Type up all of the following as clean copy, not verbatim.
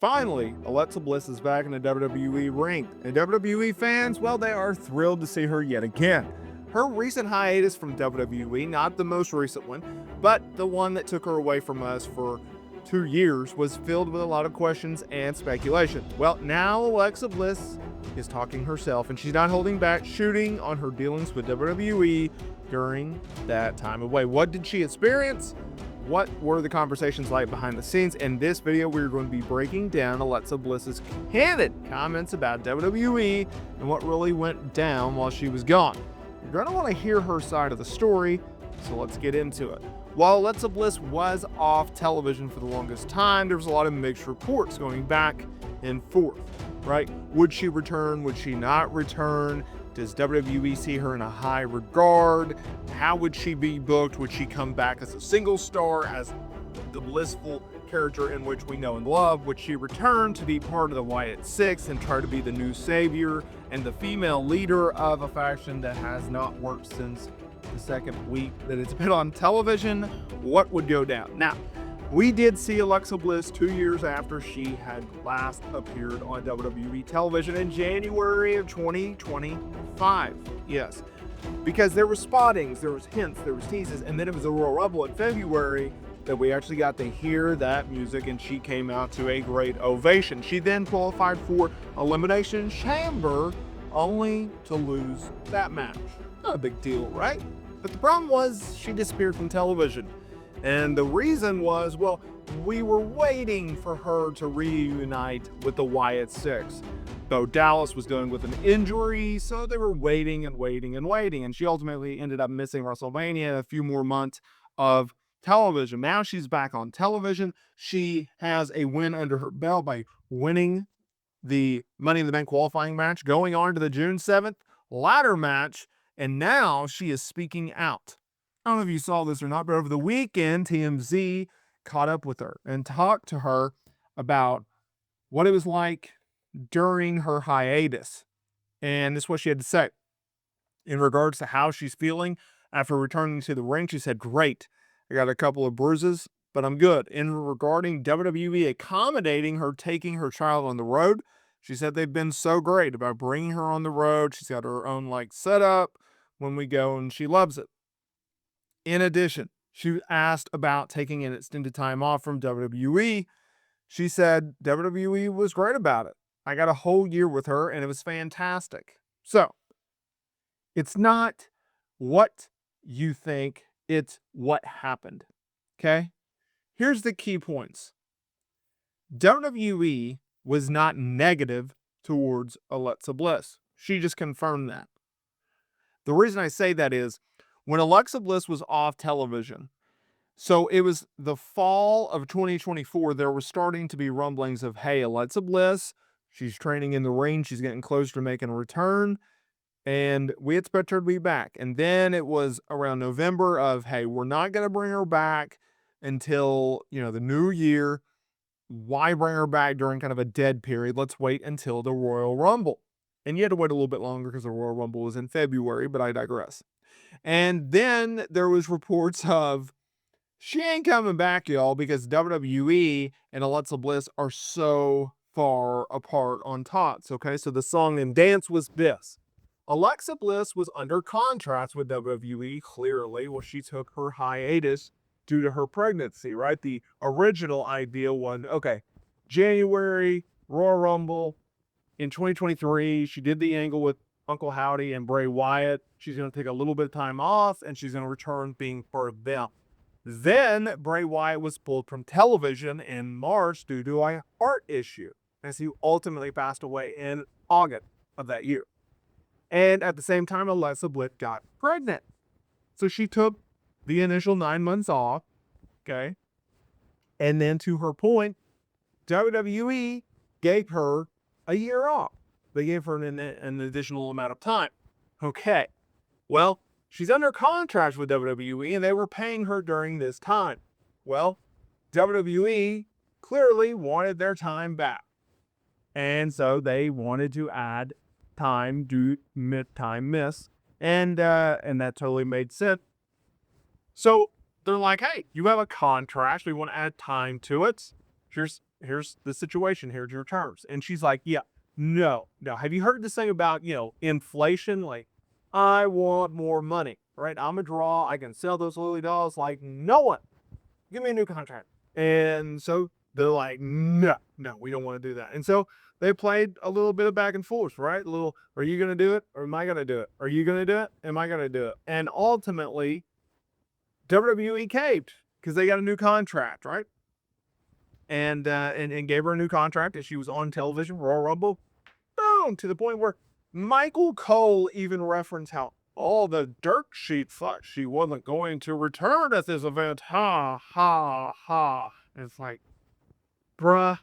Finally, Alexa Bliss is back in the WWE ring, and WWE fans, well, they are thrilled to see her yet again. Her recent hiatus from WWE, not the most recent one, but the one that took her away from us for 2 years, was filled with a lot of questions and speculation. Well, now Alexa Bliss is talking herself, and she's not holding back, shooting on her dealings with WWE during that time away. What did she experience? What were the conversations like behind the scenes? In this video, we're going to be breaking down Alexa Bliss's candid comments about WWE and what really went down while she was gone. You're going to want to hear her side of the story, so let's get into it. While Alexa Bliss was off television for the longest time, there was a lot of mixed reports going back and forth, right? Would she return? Would she not return? Does WWE see her in a high regard? How would she be booked? Would she come back as a single star, as the blissful character in which we know and love? Would she return to be part of the Wyatt Six and try to be the new savior and the female leader of a faction that has not worked since the second week that it's been on television? What would go down? Now, we did see Alexa Bliss 2 years after she had last appeared on WWE television in January of 2025. Yes, because there were spottings, there was hints, there was teases, and then it was a Royal Rumble in February that we actually got to hear that music, and she came out to a great ovation. She then qualified for Elimination Chamber, only to lose that match. Not a big deal, right? But the problem was she disappeared from television. And the reason was, well, we were waiting for her to reunite with the Wyatt Six. Though Dallas was dealing with an injury, so they were waiting and waiting and waiting. And she ultimately ended up missing WrestleMania, a few more months of television. Now she's back on television. She has a win under her belt by winning the Money in the Bank qualifying match, going on to the June 7th ladder match, and now she is speaking out. I don't know if you saw this or not, but over the weekend, TMZ caught up with her and talked to her about what it was like during her hiatus. And this is what she had to say. In regards to how she's feeling after returning to the ring, she said, "Great. I got a couple of bruises, but I'm good." In regarding WWE accommodating her taking her child on the road, she said they've been so great about bringing her on the road. She's got her own setup when we go, and she loves it. In addition, she was asked about taking an extended time off from WWE. She said WWE was great about it. I got a whole year with her, and it was fantastic. So, it's not what you think, it's what happened. Okay? Here's the key points. WWE was not negative towards Alexa Bliss. She just confirmed that. The reason I say that is, when Alexa Bliss was off television, so it was the fall of 2024, there were starting to be rumblings of, hey, Alexa Bliss, she's training in the ring, she's getting closer to making a return, and we expect her to be back. And then it was around November of, hey, we're not going to bring her back until, the new year. Why bring her back during kind of a dead period? Let's wait until the Royal Rumble. And you had to wait a little bit longer because the Royal Rumble was in February, but I digress. And then there was reports of, she ain't coming back, y'all, because WWE and Alexa Bliss are so far apart on tots, okay? So the song and dance was this. Alexa Bliss was under contract with WWE, clearly, well, she took her hiatus due to her pregnancy, right? The original idea was, okay, January, Royal Rumble. In 2023, she did the angle with Uncle Howdy and Bray Wyatt. She's going to take a little bit of time off, and she's going to return being part of them. Then Bray Wyatt was pulled from television in March due to a heart issue, as he ultimately passed away in August of that year. And at the same time, Alexa Bliss got pregnant. So she took the initial 9 months off, okay? And then, to her point, WWE gave her a year off. They gave her an additional amount of time. Okay. Well, she's under contract with WWE, and they were paying her during this time. Well, WWE clearly wanted their time back. And so they wanted to add time due time miss. And that totally made sense. So they're like, hey, you have a contract. We want to add time to it. here's the situation, here's your terms. And she's like, yeah, no. Have you heard this thing about, inflation? Like, I want more money, right? I'm a draw. I can sell those Lily dolls like no one. Give me a new contract. And so they're like, no, we don't want to do that. And so they played a little bit of back and forth, right? A little, are you going to do it? Or am I going to do it? Are you going to do it? Am I going to do it? And ultimately, WWE caved because they got a new contract, right? And gave her a new contract, and she was on television, Royal Rumble, boom, to the point where Michael Cole even referenced how all the dirt sheet thought she wasn't going to return at this event. Ha, ha, ha. And it's like, bruh,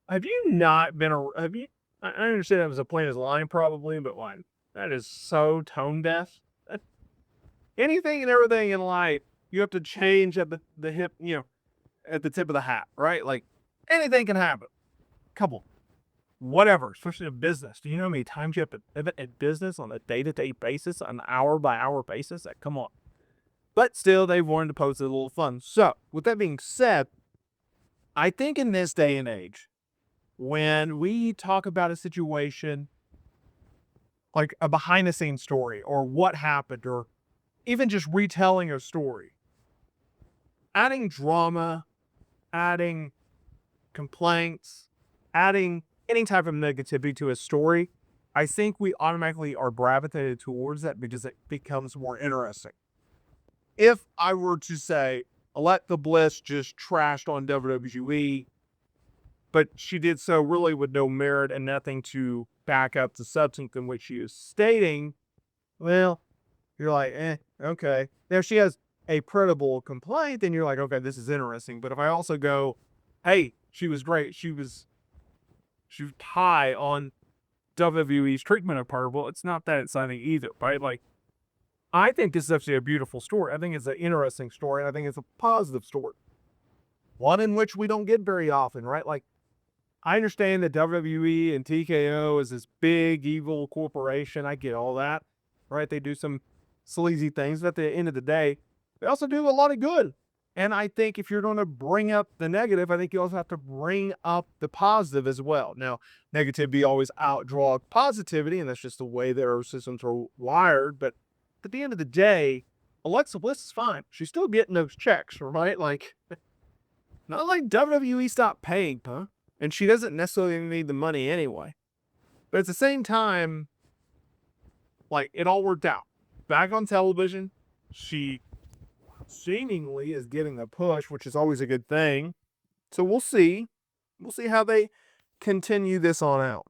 have you not been have you, I understand that was a plain as line probably, but what? That is so tone deaf. Anything and everything in life, you have to change at the hip, at the tip of the hat, right? Like, anything can happen. Couple. Whatever, especially in business. Do you know how many times you have to pivot in business on a day-to-day basis, on an hour-by-hour basis? Like, come on. But still, they wanted to post it a little fun. So, with that being said, I think in this day and age, when we talk about a situation like a behind-the-scenes story or what happened or even just retelling a story, adding drama, adding complaints, adding any type of negativity to a story, I think we automatically are gravitated towards that because it becomes more interesting. If I were to say, Alexa Bliss just trashed on WWE, but she did so really with no merit and nothing to back up the substance in which she is stating, well, you're like, okay. Now, if she has a credible complaint, then you're like, okay, this is interesting. But if I also go, hey, she was great, she was high on WWE's treatment of her, well, it's not that exciting either, right? Like, I think this is actually a beautiful story. I think it's an interesting story, and I think it's a positive story. One in which we don't get very often, right? Like, I understand that WWE and TKO is this big, evil corporation. I get all that, right? They do some sleazy things, but at the end of the day, they also do a lot of good. And I think if you're going to bring up the negative, I think you also have to bring up the positive as well. Now, negativity always outdraws positivity, and that's just the way their systems are wired. But at the end of the day, Alexa Bliss is fine. She's still getting those checks, right? Like, not like WWE stopped paying, huh? And she doesn't necessarily need the money anyway. But at the same time, like, it all worked out. Back on television, she seemingly is getting the push, which is always a good thing. So we'll see. We'll see how they continue this on out.